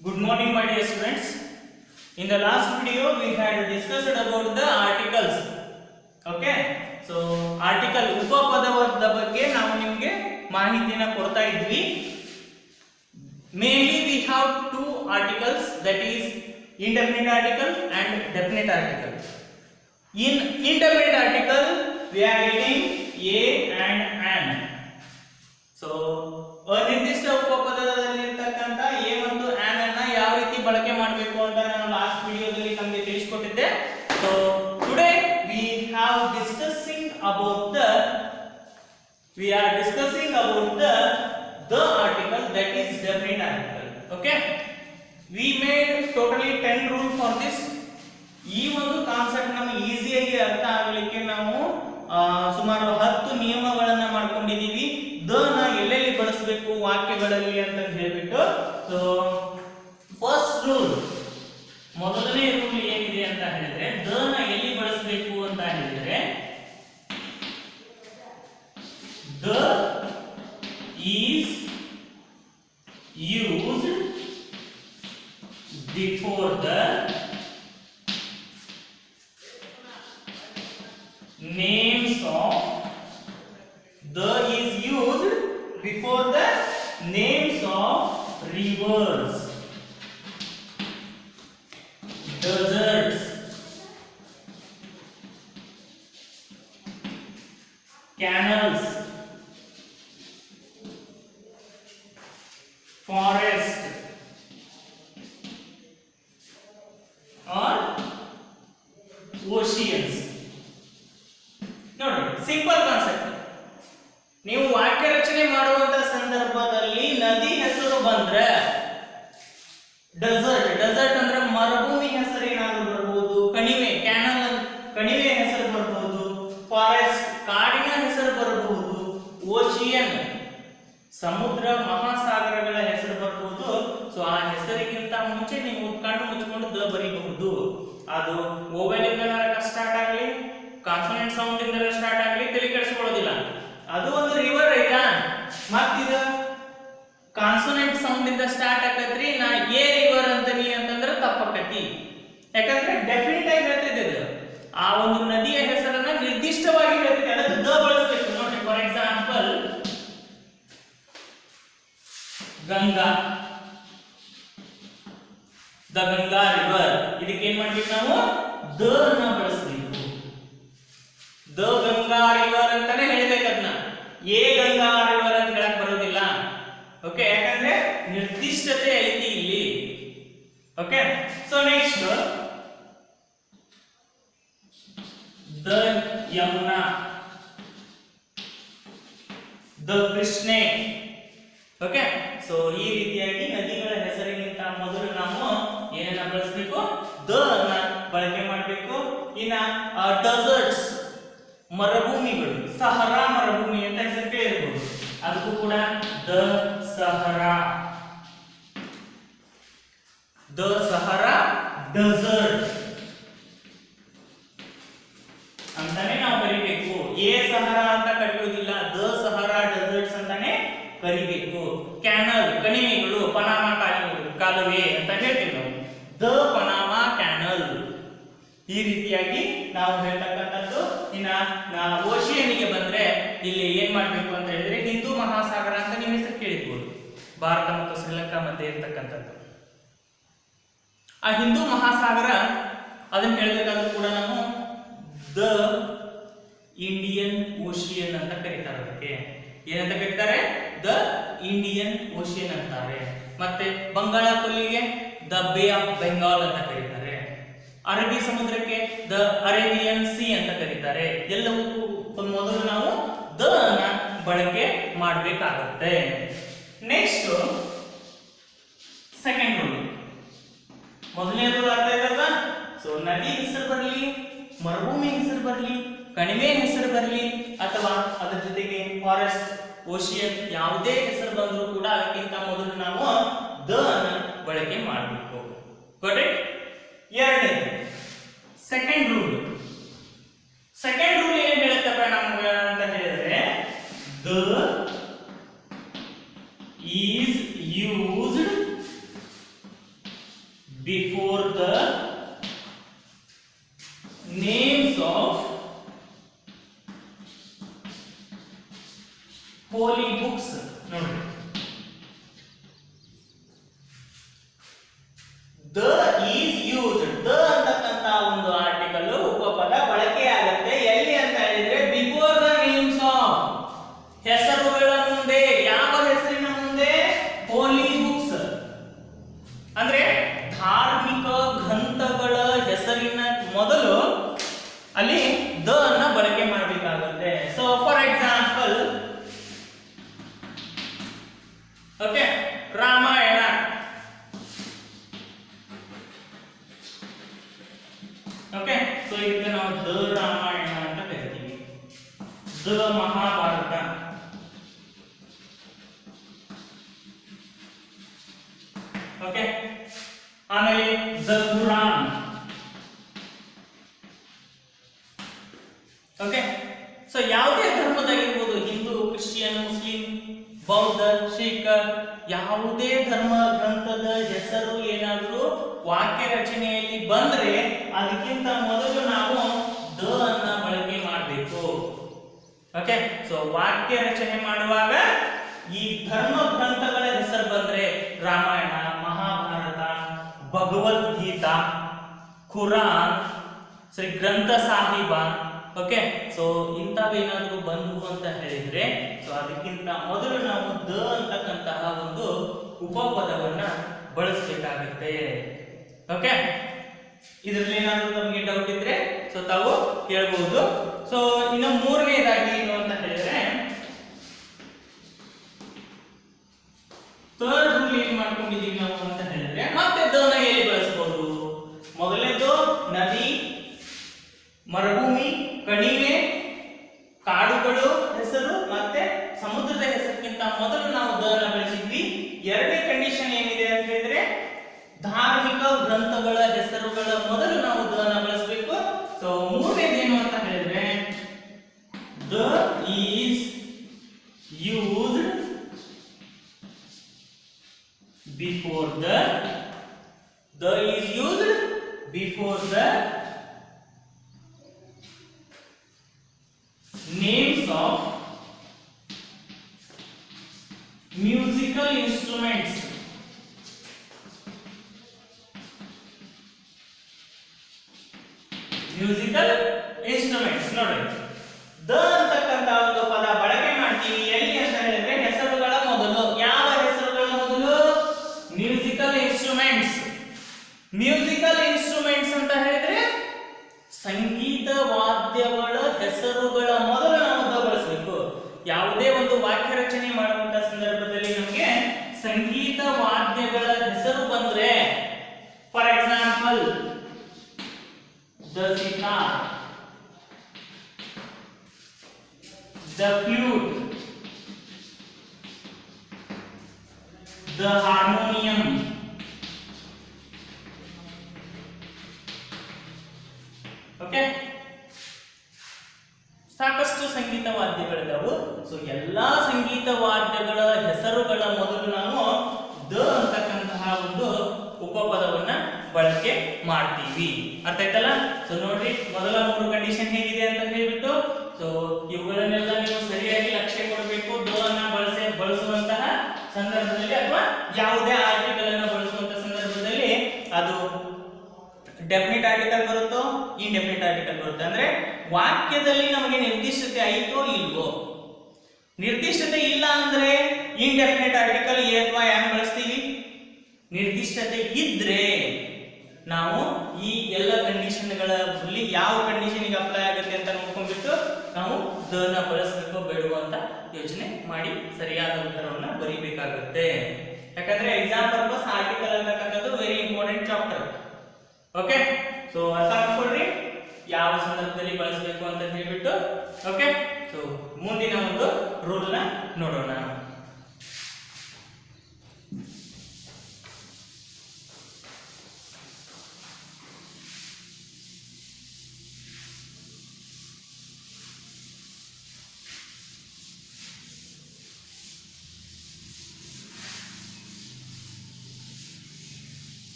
Good morning, my dear students. In the last video, we had discussed about the articles. Okay. So, article ಉಪಪದದ ಬಗ್ಗೆ ನಾವು ನಿಮಗೆ ಮಾಹಿತಿಯನ್ನು ಕೊಡ್ತಾ ಇದ್ವಿ. Mainly we have two articles, that is indefinite article and definite article. In indefinite article, we are getting a and an. So, ಅನಿರ್ದಿಷ್ಟ ಉಪಪದದಲ್ಲಿರತಕ್ಕಂತ a ಮತ್ತು an ಅನ್ನು ಯಾವ ರೀತಿ ಬಳಕೆ ಮಾಡಬೇಕು ಅಂತ ನಾನು ಲಾಸ್ಟ್ ವಿಡಿಯೋದಲ್ಲಿ ನಿಮಗೆ ತಿಳಿಸಿಕೊಟ್ಟಿದ್ದೆ. So today we are discussing about the article, that is definite article. Okay, we made totally 10 rules for this. ಈ ಒಂದು ಕಾನ್ಸೆಪ್ಟ್ ನಮಗೆ ಈಸಿಯಾಗಿ ಅರ್ಥ ಆಗಲಿಕ್ಕೆ ನಾವು ಸುಮಾರು 10 ನಿಯಮಗಳನ್ನು ಮಾಡ್ಕೊಂಡಿದ್ದೀವಿ. ದ ನ ಎಲ್ಲೆಲ್ಲಿ ಬಳಸಬೇಕು ವಾಕ್ಯಗಳಲ್ಲಿ ಅಂತ ಹೇಳಿಬಿಟ್ಟು. ಸೊ ಫಸ್ಟ್ ರೂಲ್, ಮೊದಲನೇ ರೂಲ್ ಏನಿದೆ ಅಂತ ಹೇಳಿದ್ರೆ, ದ ನ ಎಲ್ಲಿ ಬಳಸಬೇಕು ಅಂತ ಹೇಳಿದ್ರೆ, the is used before the names of, the is used before the names of rivers, deserts, canals, forest or oceans. ನೋಡಿ, ಸಿಂಪಲ್ ಕಾನ್ಸೆಪ್ಟ್. ನೀವು ವಾಕ್ಯ ರಚನೆ ಮಾಡುವಂತ ಸಂದರ್ಭದಲ್ಲಿ ನದಿ ಹೆಸರು ಬಂದ್ರೆ ಡೆಸರ್ಟ್ ಅಂದ್ರೆ ಮರುಭೂಮಿ ಹೆಸರು ಏನಾದರೂ ಬರಬಹುದು, ಕಣಿವೆ ಕ್ಯಾನಲ್ ಕಣಿವೆ ಹೆಸರು ಬರಬಹುದು, ಫಾರೆಸ್ಟ್ ಕಾಡಿನ ಹೆಸರು ಬರಬಹುದು, ಓಷಿಯನ್ ಸಮುದ್ರ ಮಹಾಸಾಗರಗಳ ಹೆಸರು ಬರಬಹುದು. ಸೊ ಆ ಹೆಸರಿಗಿಂತ ಮುಂಚೆ ನೀವು ಕಣ್ಣು ಮುಚ್ಚಿಕೊಂಡು ದ ಬರೀಬಹುದು. ಅದು ಓವೆಲ್ ಇಂದ ಸ್ಟಾರ್ಟ್ ಆಗಲಿ, ಕಾನ್ಸೋನೆಂಟ್ ಸೌಂಡ್ ಇಂದ ಸ್ಟಾರ್ಟ್ ಆಗಲಿ, ತಲೆ ಕೆಡಿಸ್ಕೊಳ್ಳೋದಿಲ್ಲ. ಅದು ಒಂದು ರಿವರ್ ಐತಾ, ಮತ್ತಿದ ಕಾನ್ಸೋನೆಂಟ್ ಸೌಂಡ್ ಇಂದ ಸ್ಟಾರ್ಟ್ ಆಗತ್ರಿ, ನಾ ಎ ರಿವರ್ ಅಂತೀನಿ ಅಂತಂದ್ರೆ ತಪ್ಪಾಕತಿ. ಯಾಕಂದ್ರೆ ಡೆಫಿನೆಟ್ ಆಗಿ ಹೇಳ್ತಿದ್ದೆ, ಆ ಒಂದು ನದಿಯ ಹೆಸರನ್ನ ನಿರ್ದಿಷ್ಟವಾಗಿ ಹೇಳ್ತಿದ್ದೆ, ಅದಕ್ಕೆ ದ ಬಳಸಬೇಕು. ನೋಡಿ, for example Ganga, the Ganga river. ಇದಕ್ಕೆ ಏನ್ ಮಾಡ್ಬೇಕು ನಾವು? ದ ನ ಬಳಸಬೇಕು. ದ ಗಂಗಾ ರಿವರ್ ಅಂತಾನೆ ಹೇಳ್ಬೇಕು ಅದನ್ನ, ಎ ಗಂಗಾ ರಿವರ್ ಅಂತ ಹೇಳಕ್ ಬರೋದಿಲ್ಲ. ಓಕೆ, ಯಾಕಂದ್ರೆ ನಿರ್ದಿಷ್ಟತೆ ಐತಿ ಇಲ್ಲಿ. Okay, so next the Yamuna, the Krishna. Okay, so ಈ ರೀತಿಯಾಗಿ ನದಿಗಳ ಹೆಸರಿಗಿಂತ ಮೊದಲು ನಾವು ಏನನ್ನ ಬಳಸಬೇಕು? ದ ಅನ್ನ ಬಳಕೆ ಮಾಡಬೇಕು. ಇನ್ನ ಡೆಸರ್ಟ್ಸ್ ಮರುಭೂಮಿಗಳು, ಸಹರಾ ಮರುಭೂಮಿ ಅಂತ ಹೆಸರು ಕೇಳಿರ್ಬೋದು, ಅದಕ್ಕೂ ಕೂಡ the Sahara, the Sahara desert ಅಂತಾನೆ ನಾವು ಕರಿಬೇಕು. ಎ ಸಹರಾ ಅಂತ ಕರೆಯೋದಿಲ್ಲ, ದ ಸಹರಾ ಡೆಸರ್ಟ್ಸ್ ಅಂತಾನೆ ಕರಿಬೇಕು. ಕ್ಯಾನಲ್ ಕಣಿವೆಗಳು, ಪನಾಮಾ ಕಾಲುವೆ ಅಂತ ಹೇಳ್ತೀವಿ ನಾವು, ದ ಪನಾಮಾ ಕ್ಯಾನಲ್. ಈ ರೀತಿಯಾಗಿ ನಾವು ಹೇಳ್ತಕ್ಕಂಥದ್ದು. ಇನ್ನ ಓಷಿಯನ್ಗೆ ಬಂದ್ರೆ ಇಲ್ಲಿ ಏನ್ ಮಾಡ್ಬೇಕು ಅಂತ ಹೇಳಿದ್ರೆ, ಹಿಂದೂ ಮಹಾಸಾಗರ ಅಂತ ನೀವು ಹೆಸರು ಕೇಳಿರ್ಬೋದು, ಭಾರತ ಮತ್ತು ಶ್ರೀಲಂಕಾ ಮಧ್ಯೆ ಇರ್ತಕ್ಕಂಥದ್ದು. ಆ ಹಿಂದೂ ಮಹಾಸಾಗರ ಅದನ್ನ ಹೇಳ್ಬೇಕಾದ್ರೂ ಕೂಡ ನಾವು ದ ಇಂಡಿಯನ್ ಓಷಿಯನ್ ಅಂತ ಕರೀತಾರೆ. ಅದಕ್ಕೆ ಏನಂತ ಕರೀತಾರೆ? ದ ಇಂಡಿಯನ್ ಓಷಿಯನ್ ಅಂತಾರೆ. ಮತ್ತೆ Bangala ಕೊಲ್ಲಿಗೆ the bay of Bengal ಅಂತ ಕರೀತಾರೆ. ಅರಬ್ಬಿ ಸಮುದ್ರಕ್ಕೆ ದ ಅರೇಬಿಯನ್ ಸಿ ಅಂತ ಕರೀತಾರೆ. ಎಲ್ಲವೂ ಮೊದಲು ನಾವು ದ ನ ಬಳಕೆ ಮಾಡಬೇಕಾಗುತ್ತೆ. Next second rule. ಮೊದಲನೇ ರೂಲ್ ಅರ್ಥ ಆಯ್ತಲ್ವಾ? ಸೊ ನದಿ ಹೆಸರು ಬರಲಿ, ಮರುಭೂಮಿ ಹೆಸರು ಬರಲಿ, ಕಣಿವೆ ಹೆಸರು ಬರಲಿ, ಅಥವಾ ಅದರ ಜೊತೆಗೆ ಫಾರೆಸ್ಟ್, ಓಷಿಯನ್ ಯಾವುದೇ ಹೆಸರು ಬಂದರೂ ಕೂಡ ಅದಕ್ಕಿಂತ ಮೊದಲು ನಾವು ದ ನ ಬಳಕೆ ಮಾಡಬೇಕು. Got it? ಎರಡನೇದು ಸೆಕೆಂಡ್ ರೂಲ್. ಸೆಕೆಂಡ್ ರೂಲ್ ಏನ್ ಹೇಳುತ್ತಪ್ಪ ನಮ್ಗೆ ಅಂತ ಹೇಳಿದ್ರೆ, the is used holy books ನೋಡಿ. ದ ಈಸ್ ಯೂಸ್ಡ್, ದ ಅಂತಕ್ಕಂತ ಒಂದು ಆರ್ಟಿಕಲ್ ಉಪಪದ ಬಳಕೆ ಆಗುತ್ತೆ ಎಲ್ಲಿ ಅಂತ ಹೇಳಿದ್ರೆ ಬಿಫೋರ್ ದ ನೇಮ್ಸ್ ಆಫ್, ಹೆಸರುಗಳ ಮುಂದೆ. ಯಾವ ಹೆಸರಿನ ಮುಂದೆ? ಹೋಲಿ ಬುಕ್ಸ್ ಅಂದ್ರೆ ಧಾರ್ಮಿಕ ಗ್ರಂಥಗಳ ಹೆಸರಿನ ಮೊದಲು ಅಲ್ಲಿ ದ ಅನ್ನ ಬಳಕೆ ಮಾಡಬೇಕಾಗುತ್ತೆ. So for example, okay, Ramayana, okay. So ಇದಕ್ಕೆ ನಾವು ದ ರಾಮಾಯಣ ಅಂತ ಕರಿತೀವಿ. The Mahabharata, okay. ಆಮೇಲೆ ದ ಕುರಾನ್, ಓಕೆ. ಸೊ ಯಾವುದೇ ಧರ್ಮದಾಗಿರ್ಬೋದು, ಹಿಂದೂ, ಕ್ರಿಶ್ಚಿಯನ್, ಮುಸ್ಲಿಂ, ಬೌದ್ಧ, ಸಿಖ್, ಯಾವುದೇ ಧರ್ಮ ಗ್ರಂಥದ ಹೆಸರು ಏನಾದರೂ ವಾಕ್ಯ ರಚನೆಯಲ್ಲಿ ಬಂದ್ರೆ ಅದಕ್ಕಿಂತ ಮೊದಲು ನಾವು ದ ಅನ್ನ ಬಳಕೆ ಮಾಡಬೇಕು. ಓಕೆ. ಸೊ ವಾಕ್ಯ ರಚನೆ ಮಾಡುವಾಗ ಈ ಧರ್ಮ ಗ್ರಂಥಗಳ ಹೆಸರು ಬಂದ್ರೆ ರಾಮಾಯಣ, ಮಹಾಭಾರತ, ಭಗವದ್ಗೀತಾ, ಕುರಾನ್, ಶ್ರೀ ಗ್ರಂಥ ಸಾಹಿಬ, ಓಕೆ. ಸೊ ಇಂಥವೇನಾದರೂ ಬಂದವು ಅಂತ ಹೇಳಿದ್ರೆ ಸೊ ಅದಕ್ಕಿಂತ ಮೊದಲು ನಾವು ದ ಅಂತಕ್ಕಂತಹ ಒಂದು ಉಪಪದವನ್ನ ಬಳಸಬೇಕಾಗುತ್ತೆ. ಓಕೆ. ಇದರಲ್ಲಿ ಏನಾದರೂ ನಮಗೆ ಡೌಟ್ ಇದ್ರೆ ಸೊ ತಾವು ಕೇಳಬಹುದು. ಸೊ ಇನ್ನು ಮೂರನೇದಾಗಿ ಏನು ಅಂತ ಹೇಳಿದ್ರೆ ಥರ್ಡ್ ರೂಲ್ ಏನ್ ಮಾಡ್ಕೊಂಡಿದೀವಿ ನಾವು ಅಂತ ಹೇಳಿದ್ರೆ ಮತ್ತೆ ದನ ಎಲ್ಲಿ ಬಳಸಬಹುದು? ಮೊದಲನೇದು ನದಿ, ಮರುಭೂಮಿ, ಕಣಿವೆ, ಕಾಡುಗಳು ಹೆಸರು ಮತ್ತೆ ಸಮುದ್ರದ ಹೆಸರಿಗಿಂತ ಮೊದಲು ನಾವು ದನ ಬಳಸಿದ್ವಿ. ಎರಡನೇ ಕಂಡೀಷನ್ ಏನಿದೆ ಅಂತ ಹೇಳಿದ್ರೆ ಧಾರ್ಮಿಕ ಗ್ರಂಥಗಳ ಹೆಸರುಗಳ ಮೊದಲು ನಾವು ದನ ಬಳಸಬೇಕು. ಸೊ ಮೂರನೇದೇನು ಅಂತ ಹೇಳಿದ್ರೆ the is used before the is used before the names of musical instruments. Musical instruments ನೋಡಿ, ದ ಅಂತಕ್ಕಂತ ಒಂದು ಪದ ಬಳಕೆ ಮಾಡ್ತೀವಿ ಎಲ್ಲಿ ಅಂತ ಹೇಳಿದ್ರೆ ಹೆಸರುಗಳ ಮೊದಲು. ಯಾವ ಹೆಸರುಗಳ ಮೊದಲು? Musical instruments. ಮ್ಯೂಸಿಕಲ್ ಇನ್ಸ್ಟ್ರೂಮೆಂಟ್ಸ್ ಅಂತ ಹೇಳಿದ್ರೆ ಸಂಗೀತ ವಾದ್ಯಗಳ ಹೆಸರುಗಳ ಮೊದಲು ನಾವು ದ ಬಳಸಬೇಕು. ಯಾವುದೇ ಒಂದು ವಾಕ್ಯ ರಚನೆ ಮಾಡುವಂತ ಸಂದರ್ಭದಲ್ಲಿ ನಮಗೆ ಸಂಗೀತ ವಾದ್ಯಗಳ ಹೆಸರು ಬಂದ್ರೆ for example the sitar, the flute, the harmonium, okay. ಸಾಕಷ್ಟು ಸಂಗೀತ ವಾದ್ಯಗಳಿದಾವು. ಸೊ ಎಲ್ಲಾ ಸಂಗೀತ ವಾದ್ಯಗಳ ಹೆಸರುಗಳ ಮೊದಲು ನಾವು ದ ಅಂತಕ್ಕಂತಹ ಒಂದು ಉಪಪದವನ್ನ ಬಳಕೆ ಮಾಡ್ತೀವಿ. ಅರ್ಥ ಆಯ್ತಲ್ಲ? ಸೊ ನೋಡ್ರಿ, ಮೊದಲ ಮೂರು ಕಂಡೀಷನ್ ಹೇಗಿದೆ ಅಂತ ಹೇಳ್ಬಿಟ್ಟು ಸೊ ಇವುಗಳನ್ನೆಲ್ಲ ನೀವು ಸರಿಯಾಗಿ ಲಕ್ಷ್ಯ ಕೊಡಬೇಕು. ದ ಅನ್ನ ಬಳಸುವಂತಹ ಸಂದರ್ಭದಲ್ಲಿ ಅಥವಾ ಯಾವುದೇ ಆರ್ಟಿಕಲ್ ಅನ್ನು ಬಳಸುವಂತ ಸಂದರ್ಭದಲ್ಲಿ ಅದು ಡೆಫಿನಿಟ್ ಆರ್ಟಿಕಲ್ ಬರುತ್ತೋ ಇನ್ಡೆಫಿನಿಟ್ ಆರ್ಟಿಕಲ್ ಬರುತ್ತೆ. ಅಂದ್ರೆ ವಾಕ್ಯದಲ್ಲಿ ನಮಗೆ ನಿರ್ದಿಷ್ಟತೆ ಐತೋ ಇಲ್ವೋ. ನಿರ್ದಿಷ್ಟತೆ ಇಲ್ಲ ಅಂದ್ರೆ ಇನ್ಡೆಫಿನಿಟ್ ಆರ್ಟಿಕಲ್ ಎ ಅಥವಾ ಆನ್ ಬಳಸ್ತೀವಿ. ನಿರ್ದಿಷ್ಟತೆ ಇದ್ರೆ ನಾವು ಈ ಎಲ್ಲ ಕಂಡೀಷನ್ಗಳಲ್ಲಿ ಯಾವ ಕಂಡೀಷನ್ಗೆ ಅಪ್ಲೈ ಆಗುತ್ತೆ ಅಂತ ನೋಡ್ಕೊಂಡ್ಬಿಟ್ಟು ನಾವು ದ ನ ಬಳಸಬೇಕು ಬೇಡವೋ ಅಂತ ಯೋಚನೆ ಮಾಡಿ ಸರಿಯಾದ ಉತ್ತರವನ್ನ ಬರೀಬೇಕಾಗುತ್ತೆ. ಯಾಕಂದ್ರೆ ಎಕ್ಸಾಮ್ ಪರ್ಪಸ್ ಆರ್ಟಿಕಲ್ ಅಂತಕ್ಕಂಥದ್ದು very important chapter. Okay. So ಅರ್ಥ ಮಾಡ್ಕೊಳ್ರಿ ಯಾವ ಸಂದರ್ಭದಲ್ಲಿ ಬಳಸಬೇಕು ಅಂತ ಹೇಳ್ಬಿಟ್ಟು. ಓಕೆ. ಸೊ ಮುಂದಿನ ಒಂದು ರೂಲ್ ನ ನೋಡೋಣ.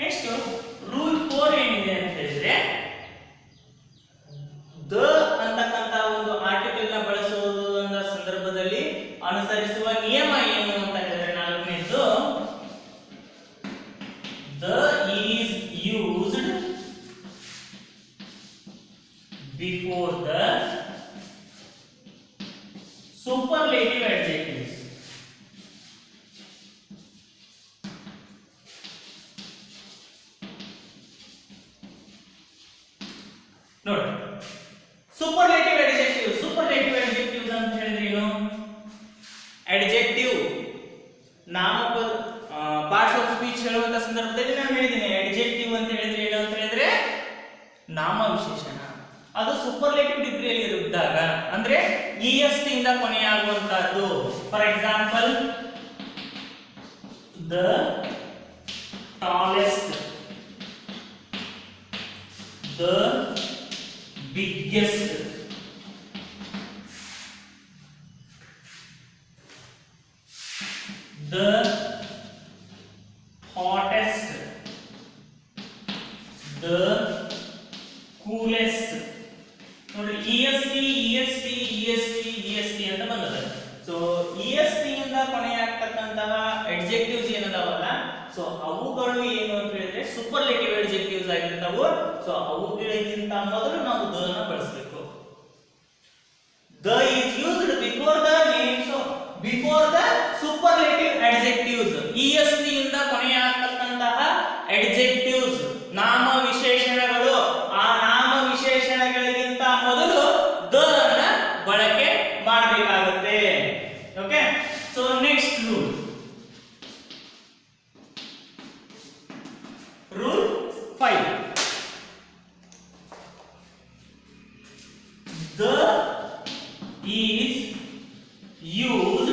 ನೆಕ್ಸ್ಟ್ ರೂಲ್ 4 ಏನಿದೆ ಅಂತ ಹೇಳಿದ್ರೆ ನೋಡಿ, ಸೂಪರ್ಲೇಟಿವ್ ಅಡ್ಜೆಕ್ಟಿವ್ಸ್ ಅಂತ ಹೇಳಿದ್ರೆ ಏನು? ಅಡ್ಜೆಕ್ಟಿವ್ ನಾಮಪದ ಪಾರ್ಟ್ಸ್ ಆಫ್ ಸ್ಪೀಚ್ ಹೇಳುವಂತ ಸಂದರ್ಭದಲ್ಲಿ ನಾನು ಹೇಳಿದ್ದೀನಿ ಅಡ್ಜೆಕ್ಟಿವ್ ಅಂತ ಹೇಳಿದ್ರೆ ಏನು ಅಂತ ಹೇಳಿದ್ರೆ ನಾಮವಿಶೇಷಣ. ಅದು ಸೂಪರ್ಲೇಟಿವ್ ಡಿಗ್ರಿಯಲ್ಲಿ ಇದ್ದಾಗ ಅಂದ್ರೆ est ಇಂದ ಕೊನೆಯಾಗುವಂತಹದ್ದು. For example, the tallest, the biggest, the hottest, the coolest. ನೋಡಿ est ಅಂತ ಬಂದದ. ಸೊ est ಇಂದ ಕೊನೆಯಾಗ್ತಕ್ಕಂತಹ ಅಡ್ಜೆಕ್ಟಿವ್ಸ್ ಏನದಾವಲ್ಲ, ಸೊ ಅವುಗಳು ಏನು ಅಂತ ಹೇಳಿದ್ರೆ ಸೂಪರ್ಲೇಟಿವ್ ಅಡ್ಜೆಕ್ಟಿವ್ಸ್ ಆಗಿರ್ತಾವು. ಸೊ ಅವುಗಳಿಗಿಂತ ಮೊದಲು ನಾವು ದ ನ ಬಳಸಬೇಕು. The is used before the names of before the superlative adjectives. est ಇಂದ ಕೊನೆಯಾಗತಕ್ಕಂತಹ adjectives ನಾಮ ವಿಶೇಷಣಗಳು, ಆ ನಾಮ ವಿಶೇಷಣಗಳಿಗಿಂತ ಮೊದಲು ದ ಅನ್ನ ಬಳಕೆ ಮಾಡಬೇಕಾಗುತ್ತೆ. Okay, so next rule 5. The is used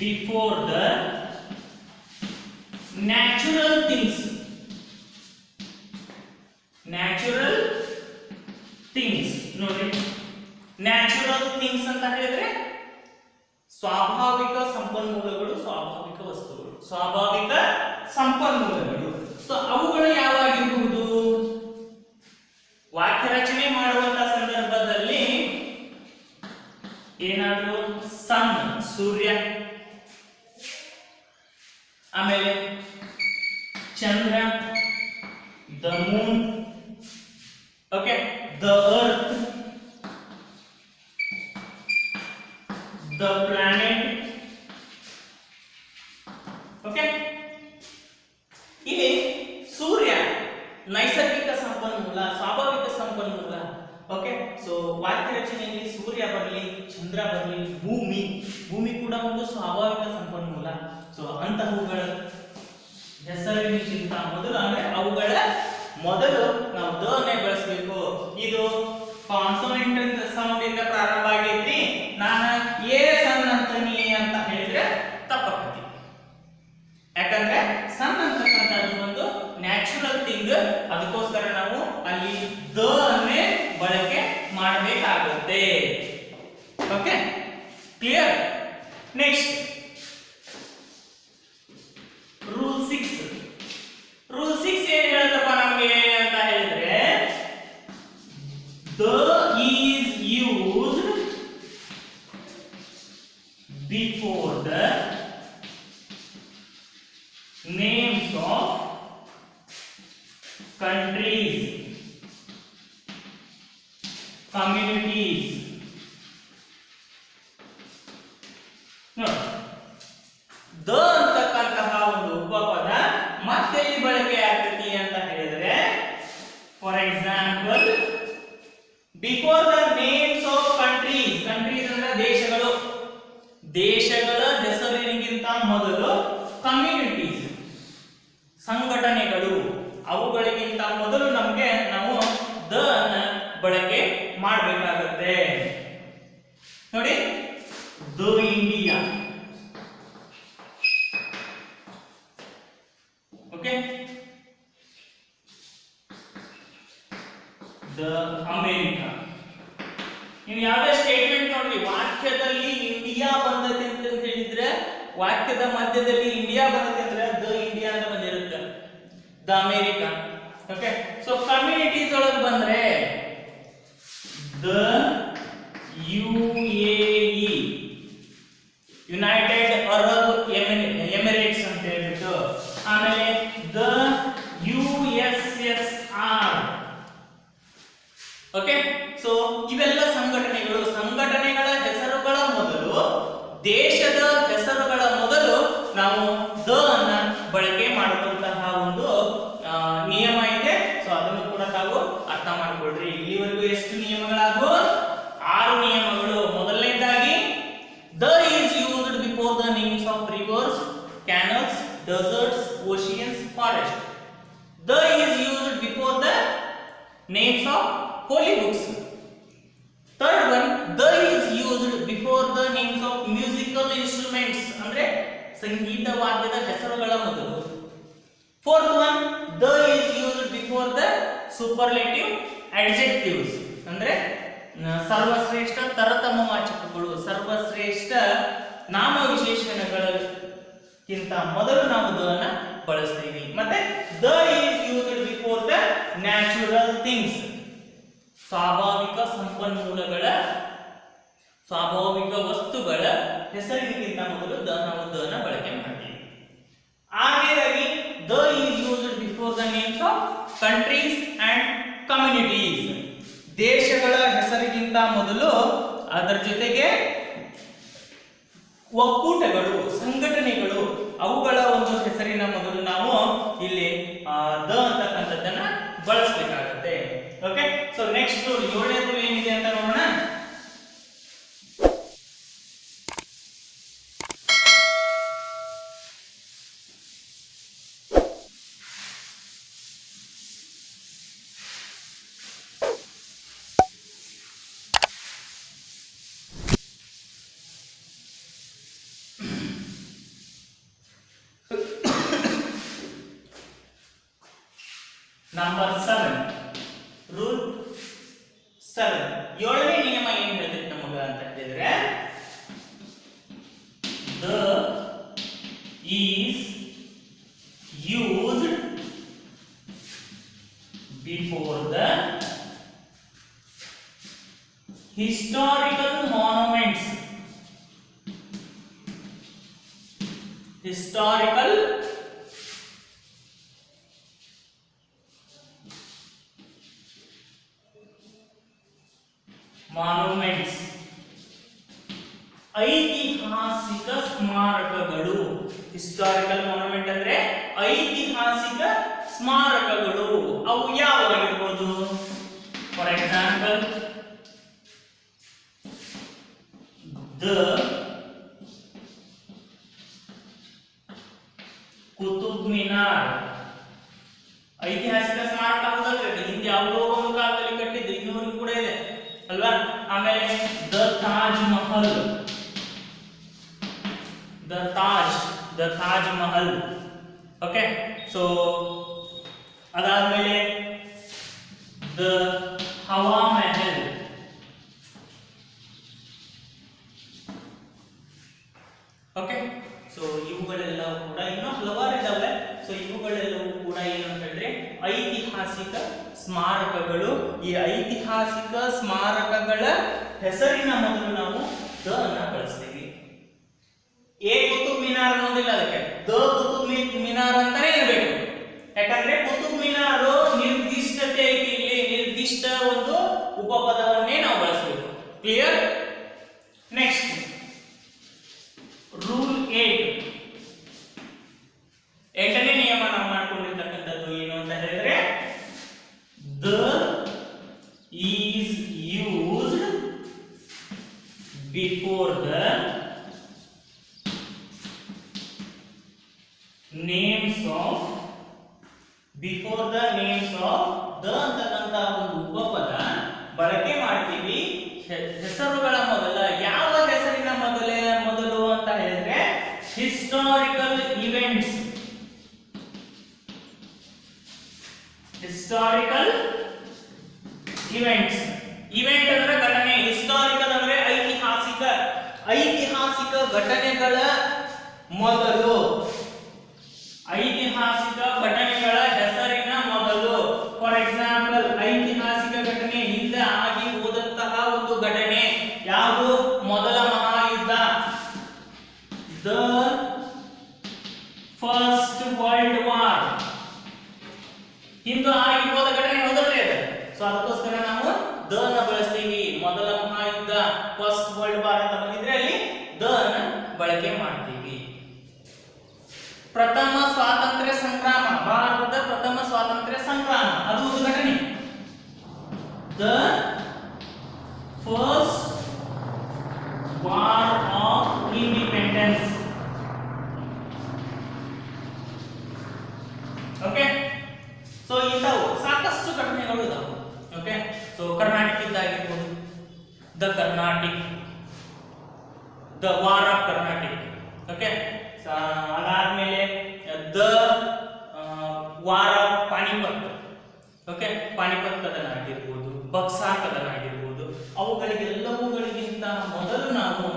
before the natural things. ನೋಡಿ, ನ್ಯಾಚುರಲ್ ಥಿಂಗ್ಸ್ ಅಂತ ಹೇಳಿದ್ರೆ ಸ್ವಾಭಾವಿಕ ಸಂಪನ್ಮೂಲಗಳು, ಸ್ವಾಭಾವಿಕ ವಸ್ತುಗಳು, ಸ್ವಾಭಾವಿಕ ಸಂಪನ್ಮೂಲಗಳು. ಸೊ ಅವುಗಳು ಯಾವಾಗಿರಬಹುದು? ವಾಕ್ಯ ರಚನೆ ಮಾಡುವಂತಹ ಸಂದರ್ಭದಲ್ಲಿ ಏನಾದರೂ ಸನ್ ಸೂರ್ಯ, ಆಮೇಲೆ ಚಂದ್ರ, the moon, okay, the earth, the planet. Okay, ಇಲ್ಲಿ ಸೂರ್ಯ ನೈಸರ್ಗಿಕ ಸಂಪನ್ಮೂಲ, ಸ್ವಾಭಾವಿಕ ಸಂಪನ್ಮೂಲ. ಓಕೆ, ಸೊ ವಾಕ್ಯ ರಚನೆಯಲ್ಲಿ ಸೂರ್ಯ ಬರಲಿ, ಚಂದ್ರ ಬರಲಿ, ಭೂಮಿ ಕೂಡ ಒಂದು ಸ್ವಾಭಾವಿಕ ಸಂಪನ್ಮೂಲ. ಸೊ ಅಂತಹವುಗಳ ಹೆಸರಿನಿಂದ ಮೊದಲು ಅಂದ್ರೆ ಅವುಗಳ ಮೊದಲು ನಾವು ದ ನೇ ಬಳಸಬೇಕು. ಇದು ಕಾನ್ಸೋನೆಂಟ್ ಸೌಂಡ್ ಇಂದ ಪ್ರಾರಂಭ ಆಗೈತಿ, ನಾನು ಎ ಸನ್ ಅಂತೀನಿ ಅಂತ ಹೇಳಿದ್ರೆ ತಪ್ಪಾಗ್ತದೆ. ಯಾಕಂದ್ರೆ ಸನ್ ಅಂತಕ್ಕಂಥದ್ದು ಒಂದು ನ್ಯಾಚುರಲ್ ಥಿಂಗ್, ಅದಕ್ಕೋಸ್ಕರ ನಾವು ಅಲ್ಲಿ ದ ಅನ್ನೇ ಬಳಕೆ ಮಾಡಬೇಕಾಗುತ್ತೆ. Okay, clear? Next rule 6. Rule 6 ಏನ್ ಹೇಳುತ್ತಪ್ಪ ನಮಗೆ ಅಂತ ಹೇಳಿದ್ರೆ, the is used before the names of countries, communities. No. The ಅಂತಕ್ಕಂತಹ ಒಂದು ಉಪಪದ ಮತ್ತೆ ಇಲ್ಲಿ ಬಳಕೆ ಆಗ್ತತಿ ಅಂತ ಹೇಳಿದ್ರೆ, for example, before the names of countries. Countries ಅಂದ್ರೆ ದೇಶಗಳು, ದೇಶಗಳ ಹೆಸರಿಗಿಂತ ಮೊದಲು ಕಮ್ಯುನಿಟೀಸ್ ಸಂಘಟನೆಗಳು, ಅವುಗಳಿಗಿಂತ ಮೊದಲು ನಮಗೆ ನಾವು ದ ಅನ್ನ ಬಳಕೆ ಮಾಡಬೇಕಾಗುತ್ತೆ. ನೋಡಿ, the India, okay, the America. ನೀವು ಯಾವುದೇ ಸ್ಟೇಟ್ಮೆಂಟ್ ನೋಡ್ರಿ, ವಾಕ್ಯದಲ್ಲಿ ಇಂಡಿಯಾ ಬಂದತೆ ಅಂತ ಹೇಳಿದ್ರೆ, ವಾಕ್ಯದ ಮಧ್ಯದಲ್ಲಿ ಇಂಡಿಯಾ ಬಂದತೆ ಅಂದ್ರೆ ದ ಇಂಡಿಯಾ ಅಂತ ಬಂದಿರುತ್ತೆ, the America. Okay, so communities ಒಳಗೆ ಬಂದ್ರೆ the UAE, United Arab Emirates ಅಂತ ಹೇಳ್ಬಿಟ್ಟು, ಆಮೇಲೆ ದ USSR. ಓಕೆ, ಸೊ ಇವೆಲ್ಲ ಸಂಘಟನೆಗಳು, ಸಂಘಟನೆಗಳ ಹೆಸರುಗಳ ಮೊದಲು, ದೇಶದ ಹೆಸರುಗಳ ಮೊದಲು ನಾವು ದ ಅನ್ನ ಬಳಕೆ ಮಾಡುವಂತಹ ಒಂದು ನಿಯಮ ಇದೆ. ಸೊ ಅದನ್ನು ಕೂಡ ತಾವು ಅರ್ಥ ಮಾಡಿಕೊಳ್ಳಿ. oceans, forest. The is used before the names of holy books. Third one, the is used before the names of musical instruments, ಅಂದ್ರೆ ಸಂಗೀತ ವಾದ್ಯದ ಹೆಸರುಗಳ ಮೊದಲು. Fourth one, the is used before the superlative adjectives, ಅಂದ್ರೆ ಸರ್ವಶ್ರೇಷ್ಠ ತರತಮ ವಾಚಕಗಳು, ಸರ್ವಶ್ರೇಷ್ಠ ನಾಮವಿಶೇಷಣಗಳಕ್ಕಿಂತ ಮೊದಲು ನಾವು the ಅನ್ನು ಬಳಸ್ತೀವಿ. ಮತ್ತೆ the is used before the natural things, ಸ್ವಾಭಾವಿಕ ಸಂಪನ್ಮೂಲಗಳ, ಸ್ವಾಭಾವಿಕ ವಸ್ತುಗಳ ಹೆಸರಿಗಿಂತ ಮೊದಲು ನಾವು ದ ನ ಬಳಕೆ ಮಾಡ್ತೀವಿ. ಹಾಗಾಗಿ the is used before the names of countries and communities, ದೇಶಗಳ ಹೆಸರಿಗಿಂತ ಮೊದಲು ಅದರ ಜೊತೆಗೆ ಒಕ್ಕೂಟಗಳು, ಸಂಘಟನೆಗಳು, ಅವುಗಳ ಒಂದು ಹೆಸರಿನ ಮೊದಲು ನಾವು ಇಲ್ಲಿ ದ ಅಂತಕ್ಕಂಥದ್ದನ್ನ ಬಳಸಬೇಕಾಗುತ್ತೆ. ಓಕೆ, ಸೊ ನೆಕ್ಸ್ಟ್ 7ನೇದು ಏನಿದೆ ಅಂತ ನೋಡೋಣ. Number 7, rule 7. 7ನೇ ನಿಯಮ ಏನು ಹೇಳ್ತೈತೆ ನಮಗೆ ಅಂತ ಹೇಳಿದ್ರೆ, the is used before the historical monuments, historical monuments, ಐತಿಹಾಸಿಕ ಸ್ಮಾರಕಗಳು. ಹಿಸ್ಟಾರಿಕಲ್ ಮಾನ್ಯುಮೆಂಟ್ ಅಂದ್ರೆ ಐತಿಹಾಸಿಕ ಸ್ಮಾರಕಗಳು. ಅವು ಯಾವಾಗಿರ್ಬೋದು? For example, the Qutub Minar ಐತಿಹಾಸಿಕ ಸ್ಮಾರಕ ಹೌದಲ್ರಿ, ಹಿಂದೆ ಯಾವುದೋ ಒಂದು ಕಾಲದಲ್ಲಿ ಕಟ್ಟಿದ್ದು, ಇನ್ನೂವರೆಗೂ ಕೂಡ ಇದೆ ಅಲ್ವಾ. ಆಮೇಲೆ the Taj Mahal, the Taj Mahal. Okay, so ಅದಾದ್ಮೇಲೆ the Hawa Mahal. Okay, so ಇವುಗಳೆಲ್ಲವೂ ಕೂಡ ಇನ್ನೂ ಹಲವಾರು ಇದಾವೆ. ಸೊ ಇವುಗಳೆಲ್ಲವೂ ಕೂಡ ಏನು ಅಂತ ಹೇಳಿದ್ರೆ ಐತಿಹಾಸಿಕ ಸ್ಮಾರಕಗಳು. ಈ ಐತಿಹಾಸಿಕ ಸ್ಮಾರಕಗಳ ಹೆಸರಿನ ಮೊದಲು ನಾವು ದ ಅನ್ನ ಬಳಸ್ತೀವಿ. ಎ ಕುತುಬ್ ಮಿನಾರ್ ಅನ್ನೋದಿಲ್ಲ, ಅದಕ್ಕೆ ದ ಕುತುಬ್ ಮಿನಾರ್ ಅಂತಾನೆ ಇರಬೇಕು. ಯಾಕಂದ್ರೆ ಕುತುಬ್ ಮಿನಾರ್ ನಿರ್ದಿಷ್ಟತೆ ಐತಿ, ಇಲ್ಲಿ ನಿರ್ದಿಷ್ಟ ಒಂದು ಉಪಪದವನ್ನೇ ನಾವು ಬಳಸಬೇಕು. ಕ್ಲಿಯರ್? Next rule 8. 8ನೇ ನಿಯಮ ನಾವು ಮಾಡ್ಕೊಂಡಿರ್ತಕ್ಕಂಥದ್ದು ಏನು ಅಂತ ಹೇಳಿದ್ರೆ, the is used before the names of, before the names of. The ಅಂತಕ್ಕಂಥ ಒಂದು ಉಪಪದ ಬಳಕೆ ಮಾಡ್ತೀವಿ ಹೆಸರುಗಳ ಮೊದಲ. ಯಾವ ಹೆಸರಿನ ಮೊದಲು ಅಂತ ಹೇಳಿದ್ರೆ historical events. Historical events, event ಅಂದ್ರೆ ಘಟನೆ, ಹಿಸ್ಟಾರಿಕಲ್ ಅಂದ್ರೆ ಐತಿಹಾಸಿಕ, ಐತಿಹಾಸಿಕ ಘಟನೆಗಳ ಮೊದಲು, ಐತಿಹಾಸಿಕ ಘಟನೆಗಳ ಹೆಸರಿನ ಮೊದಲು. ಫಾರ್ ಎಕ್ಸಾಂಪಲ್, ಐತಿಹಾಸಿಕ ಘಟನೆ ಹಿಂದೆ ಆಗಿ ಹೋದಂತಹ ಒಂದು ಘಟನೆ ಯಾವುದು? ಮೊದಲ ಮಹಾಯುದ್ಧ, ದ ಫಸ್ಟ್ ವರ್ಲ್ಡ್ ವಾರ್. ಹಿಂದೆ ಆಗಿ ಹೋದ ಘಟನೆ ಹೌದಲ್ರಿ ಅದು. ಸೊ ಅದಕ್ಕೋಸ್ಕರ ನಾವು ದ ಅನ್ನ ಬಳಸ್ತೀವಿ. ಮೊದಲ ಮಹಾಯುದ್ಧ, ಫಸ್ಟ್ ವರ್ಲ್ಡ್ ವಾರ್ ಅಂತ ಬಂದಿದ್ರೆ ಅಲ್ಲಿ ದ ಅನ್ನ ಬಳಕೆ ಮಾಡ್ತೀವಿ. ಪ್ರಥಮ ಸ್ವಾತಂತ್ರ್ಯ ಸಂಗ್ರಾಮ, ಭಾರತದ ಪ್ರಥಮ ಸ್ವಾತಂತ್ರ್ಯ ಸಂಗ್ರಾಮ, ಅದು ಒಂದು ಘಟನೆ. The first war of independence. Okay. So ಇಂಥವು ಸಾಕಷ್ಟು ಘಟನೆಗಳು ಇದಾವೆ. ಓಕೆ. ಸೊ ಕರ್ನಾಟಕದ್ದಾಗಿರ್ಬೋದು the Carnatic, the war of Carnatic. Okay. ಅದಾದ್ಮೇಲೆ the war of Panipat. Okay. Panipat ಕದನ ಆಗಿರ್ಬೋದು, ಬಕ್ಸಾರ್ ಕದನ ಆಗಿರ್ಬೋದು, ಅವುಗಳಿಗೆಲ್ಲವುಗಳಿಗಿಂತ ಮೊದಲು ನಾವು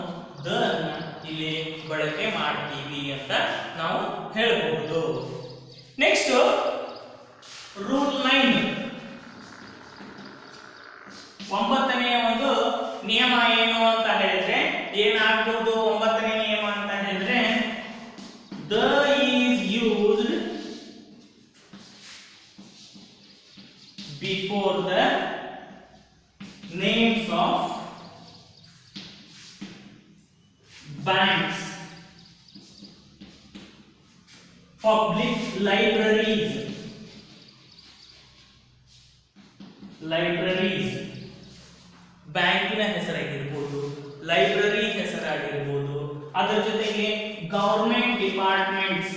ದ ಅನ್ನ ಇಲ್ಲಿ ಬಳಕೆ ಮಾಡ್ತೀವಿ ಅಂತ ನಾವು ಹೇಳಬಹುದು. ನೆಕ್ಸ್ಟ್ ರೂಲ್ 9, 9ನೇ ಒಂದು ನಿಯಮ ಏನು ಅಂತ ಹೇಳಿದ್ರೆ ಏನಾಗಬಹುದು? 9ನೇ ನಿಯಮ ಅಂತ ಹೇಳಿದ್ರೆ the is used before the names of banks, public libraries, ಬ್ಯಾಂಕಿನ ಹೆಸರಾಗಿರ್ಬೋದು, ಲೈಬ್ರರಿ ಹೆಸರಾಗಿರ್ಬೋದು, ಅದರ ಜೊತೆಗೆ ಗವರ್ಮೆಂಟ್ ಡಿಪಾರ್ಟ್ಮೆಂಟ್ಸ್,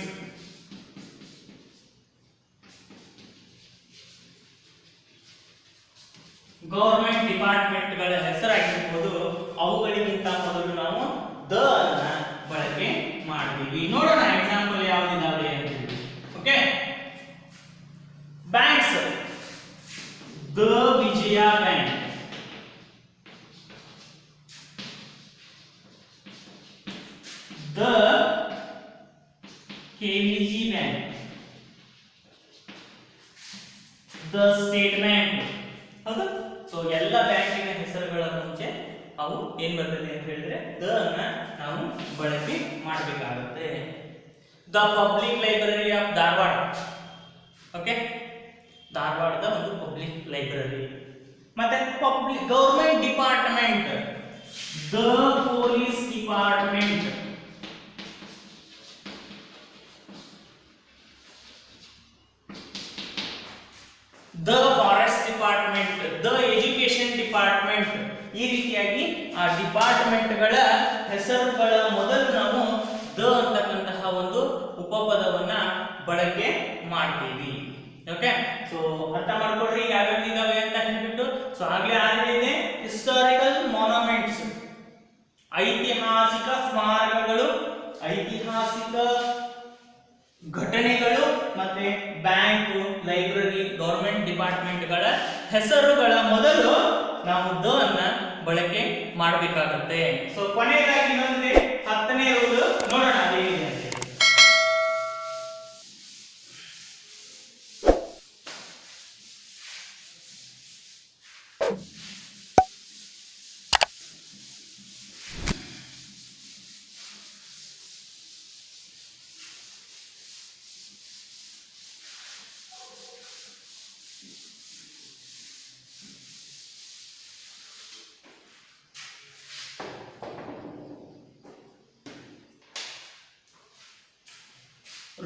ಗಳ ಹೆಸರಾಗಿರ್ಬೋದು, ಅವುಗಳಿಗಿಂತ ಮೊದಲು ನಾವು ದ ಅನ್ನ ಬಳಕೆ ಮಾಡ್ತೀವಿ. ನೋಡೋಣ ಎಕ್ಸಾಂಪಲ್ ಯಾವ್ದಿದಾವೆ ಅಂತ ಹೇಳಿ. Okay. Banks, the Vijaya bank, the KVG bank, the state bank. ಹೌದಾ? ಸೊ ಎಲ್ಲ ಬ್ಯಾಂಕಿನ ಹೆಸರುಗಳ ಮುಂಚೆ ಅವು ಏನ್ ಬರ್ತದೆ ಅಂತ ಹೇಳಿದ್ರೆ ದ ಅನ್ನ ನಾವು ಬಳಕೆ ಮಾಡಬೇಕಾಗುತ್ತೆ. The public library of Dharwad. Okay. ಧಾರವಾಡದ ಒಂದು ಪಬ್ಲಿಕ್ ಲೈಬ್ರರಿ. ಮತ್ತೆ public government department, the police department, the forest department, the education department. ಈ ರೀತಿಯಾಗಿ ಆ ಡಿಪಾರ್ಟ್ಮೆಂಟ್ಗಳ ಹೆಸರುಗಳ ಮೊದಲು ನಾವು ದ ಅಂತಕ್ಕಂತಹ ಒಂದು ಉಪಪದವನ್ನ ಬಳಕೆ ಮಾಡ್ತೀವಿ. ಓಕೆ. ಸೊ ಅರ್ಥ ಮಾಡ್ಕೊಡ್ರಿ ಯಾವ್ಯಾವ ಇದಾವೆ ಅಂತ ಹೇಳ್ಬಿಟ್ಟು. ಸೊ ಆಗ್ಲೇ ಆಗಿದೆ ಹಿಸ್ಟಾರಿಕಲ್ ಮಾನ್ಯುಮೆಂಟ್ಸ್, ಐತಿಹಾಸಿಕ ಸ್ಮಾರಕಗಳು, ಐತಿಹಾಸಿಕ ಘಟನೆಗಳು, ಮತ್ತೆ ಬ್ಯಾಂಕ್, ಲೈಬ್ರರಿ, ಗವರ್ಮೆಂಟ್ ಡಿಪಾರ್ಟ್ಮೆಂಟ್ಗಳ ಹೆಸರುಗಳ ಮೊದಲು ನಾವು ದ ಅನ್ನ ಬಳಕೆ ಮಾಡಬೇಕಾಗುತ್ತೆ. ಸೊ ಕೊನೆಯದಾಗಿ ಇನ್ನೊಂದಿದೆ 10ನೇ ರೂಲ್, ನೋಡೋಣ ಅದೇನಿದೆ ಅಂತ.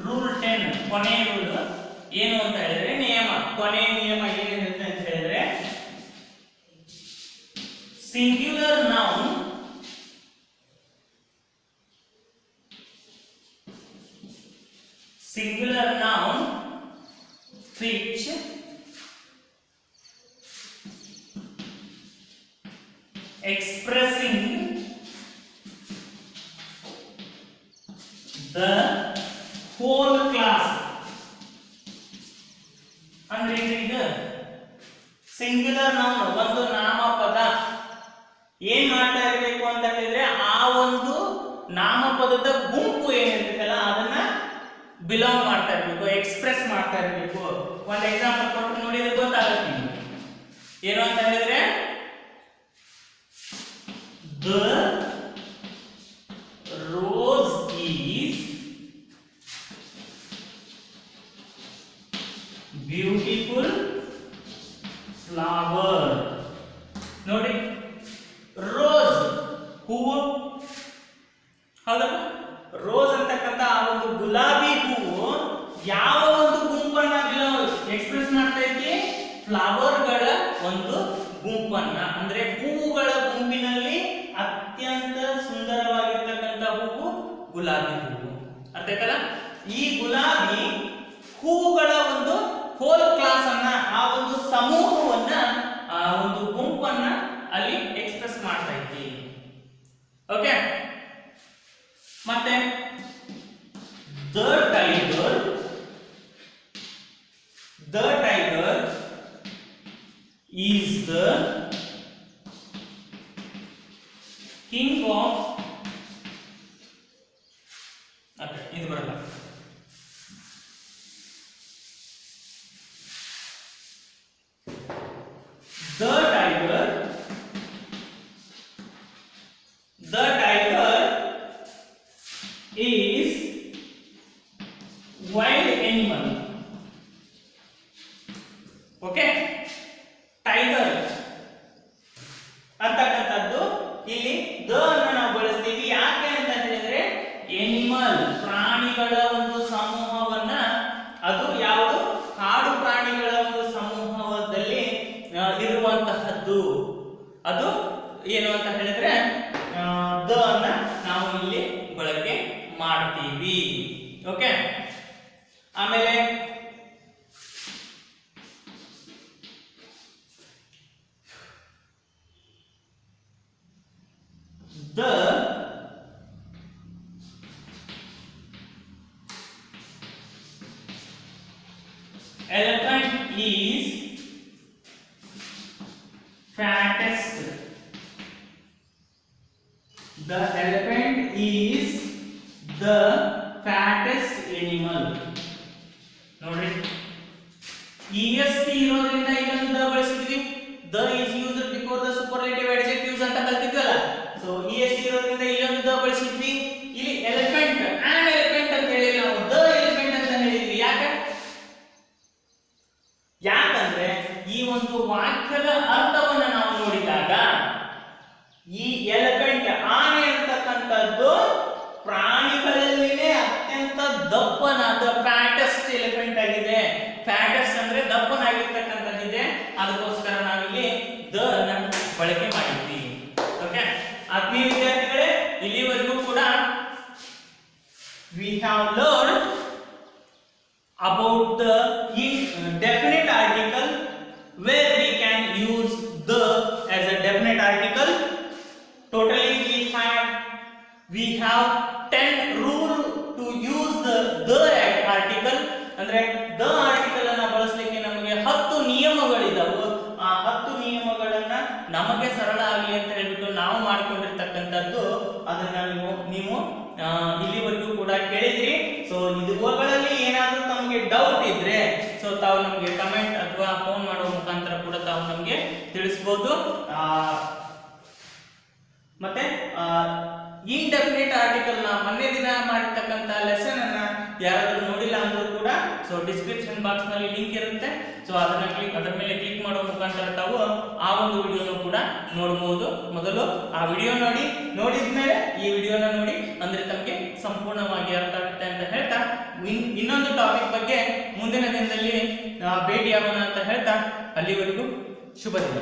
ರೂಲ್ 10, ಕೊನೆಯ ರೂಲ್ ಏನು ಅಂತ ಹೇಳಿದ್ರೆ ನಿಯಮ, ಕೊನೆಯ ನಿಯಮ ಏನಿರುತ್ತೆ ಅಂತ ಹೇಳಿದ್ರೆ singular noun which expressing the whole class. ಅಂದ್ರೆ ಇದು ಸಿಂಗ್ಯುಲರ್ ನೌನ್, ಒಂದು ನಾಮಪದ ಏನ್ ಮಾಡ್ತಾ ಇರಬೇಕು ಅಂತ ಹೇಳಿದ್ರೆ ಆ ಒಂದು ನಾಮಪದದ ಗುಂಪು ಏನಿರ್ತಲ್ಲ ಅದನ್ನ ಬಿಲಾಂಗ್ ಮಾಡ್ತಾ ಇರಬೇಕು, ಎಕ್ಸ್ಪ್ರೆಸ್ ಮಾಡ್ತಾ ಇರಬೇಕು. ಒಂದು ಎಕ್ಸಾಂಪಲ್ ಕೊಟ್ಟು ನೋಡಿದ್ರೆ ಗೊತ್ತಾಗುತ್ತೆ ನಿಮಗೆ ಏನು ಅಂತ ಹೇಳಿದ್ರೆ the rose is beautiful flower. ನೋಡಿ ರೋಸ್ ಹೂವು ಹೌದಾ, ರೋಸ್ ಅಂತಕ್ಕಂಥ ಆ ಒಂದು ಗುಲಾಬಿ ಹೂವು ಯಾವ ಒಂದು ಗುಂಪನ್ನ ಎಕ್ಸ್ಪ್ರೆಸ್ ಮಾಡ್ತಾ ಇದ್ದೆ, ಫ್ಲವರ್ಗಳ ಒಂದು ಗುಂಪನ್ನ. ಅಂದ್ರೆ ಹೂವುಗಳ ಗುಂಪಿನಲ್ಲಿ ಅತ್ಯಂತ ಸುಂದರವಾಗಿರ್ತಕ್ಕಂಥ ಹೂವು ಗುಲಾಬಿ ಹೂವು. ಅರ್ಥ ಆಯ್ತಲ್ಲ? ಈ ಗುಲಾಬಿ ಹೂವುಗಳ the tiger is the king of okay ಇದು ಬರಲ್ಲ the tiger is wild animal. Okay tiger ಅಂತಕ್ಕಂಥದ್ದು ಇಲ್ಲಿ ದ ಅನ್ನು ನಾವು ಬಳಸ್ತೀವಿ ಯಾಕೆ ಅಂತ ಹೇಳಿದ್ರೆ ಎನಿಮಲ್ ಪ್ರಾಣಿಗಳ ಒಂದು ಸಮೂಹವನ್ನ ಅದು ಯಾವುದು ಕಾಡು ಪ್ರಾಣಿಗಳ ಒಂದು ಸಮೂಹದಲ್ಲಿ ಇರುವಂತಹದ್ದು ಅದು ಏನು ಅಂತ ಹೇಳಿದ್ರೆ ದ ಅನ್ನ ನಾವು ಇಲ್ಲಿ ಬಳಕೆ ಮಾಡ್ತೀವಿ ಓಕೆ ಆಮೇಲೆ the elephant is fattest. The elephant is the fattest animal. ನೋಡ್ರಿ est ಇರೋದ್ರಿಂದ ಇಲ್ಲೊಂದು ದ ಬಳಸಿದ್ವಿ the is used before the superlative adjectives ಅಂತ ಕಲ್ತಿದ್ವಲ್ಲ ಸೊ est ಇರೋದ್ರಿಂದ ಇಲ್ಲೊಂದು ದ ಬಳಸಿದ್ವಿ ಇಲ್ಲಿ ಎಲಿಫೆಂಟ್ ಆನ್ ಎಲಿಫೆಂಟ್ ಅಂತ ಹೇಳಿ ನಾವು ದ ಎಲಿಫೆಂಟ್ ಅಂತ ಹೇಳಿದ್ವಿ ಯಾಕಂದ್ರೆ ಈ ಒಂದು ವಾಕ್ಯದ ಅರ್ಥವನ್ನ ನಾವು ನೋಡಿದಾಗ ಈ ಎಲಿಫೆಂಟ್ ಆನೆ ಅಂತಕ್ಕಂಥದ್ದು ಪ್ರಾಣಿಗಳಲ್ಲಿನೇ ಅತ್ಯಂತ ದಪ್ಪನಾದ ಫ್ಯಾಟೆಸ್ಟ್ ಎಲಿಫೆಂಟ್ ಆಗಿದೆ ಫ್ಯಾಟೆಸ್ಟ್ ಅಂದ್ರೆ ದಪ್ಪನಾಗಿರ್ತಕ್ಕಂಥದ್ದಿದೆ ಅದಕ್ಕೋಸ್ಕರ ನಾವಿಲ್ಲಿ ದ ಅನ್ನ ಬಳಕೆ ಮಾಡಿದ್ವಿ ಓಕೆ ಆತ್ಮೀಯ ವಿದ್ಯಾರ್ಥಿಗಳೇ ಇಲ್ಲಿವರೆಗೂ ಕೂಡ we have learned about the definite article where we can use the as a definite article. Totally we have 10 rule to use the article ಅಂದ್ರೆ the article ಅನ್ನು ಬಳಸಲಿಕ್ಕೆ ನಮಗೆ 10 ನಿಯಮಗಳಿದಾವು ಆ 10 ನಿಯಮಗಳನ್ನ ನಮಗೆ ಸರಳ ಆಗಲಿ ಅಂತ ಹೇಳಿಬಿಟ್ಟು ನಾವು ಮಾಡಿಕೊಂಡಿರ್ತಕ್ಕಂಥದ್ದು ಅದನ್ನ ನೀವು ಇಲ್ಲಿವರೆಗೂ ಕೂಡ ಕೇಳಿದ್ರಿ ಸೊ ಇವುಗಳಲ್ಲಿ ಏನಾದರೂ ತಮಗೆ ಡೌಟ್ ಇದ್ರೆ ಸೊ ತಾವು ನಮಗೆ ಕಮೆಂಟ್ ಅಥವಾ ಫೋನ್ ಮಾಡುವ ಮುಖಾಂತರ ಕೂಡ ತಾವು ನಮಗೆ ತಿಳಿಸಬಹುದು ಮತ್ತೆ ಇನ್ಡೆಫಿನಿಟ್ ಆರ್ಟಿಕಲ್ ನ ಮೊನ್ನೆ ದಿನ ಮಾಡಿರ್ತಕ್ಕಂಥ ಲೆಸನ್ ಅನ್ನ ಯಾರಾದರೂ ನೋಡಿಲ್ಲ ಅಂದ್ರೂ ಕೂಡ ಸೊ ಡಿಸ್ಕ್ರಿಪ್ಷನ್ ಬಾಕ್ಸ್ ನಲ್ಲಿ ಲಿಂಕ್ ಇರುತ್ತೆ ಸೊ ಅದರ ಮೇಲೆ ಕ್ಲಿಕ್ ಮಾಡುವ ಮುಖಾಂತರ ತಾವು ಆ ಒಂದು ವಿಡಿಯೋನ ಕೂಡ ನೋಡಬಹುದು ಮೊದಲು ಆ ವಿಡಿಯೋ ನೋಡಿದ್ಮೇಲೆ ಈ ವಿಡಿಯೋನ ನೋಡಿ ಅಂದ್ರೆ ತಮಗೆ ಸಂಪೂರ್ಣವಾಗಿ ಅರ್ಥ ಆಗುತ್ತೆ ಅಂತ ಹೇಳ್ತಾ ಇನ್ನೊಂದು ಟಾಪಿಕ್ ಬಗ್ಗೆ ಮುಂದಿನ ದಿನದಲ್ಲಿ ಭೇಟಿಯಾಗೋಣ ಅಂತ ಹೇಳ್ತಾ ಅಲ್ಲಿವರೆಗೂ ಶುಭ ದಿನ.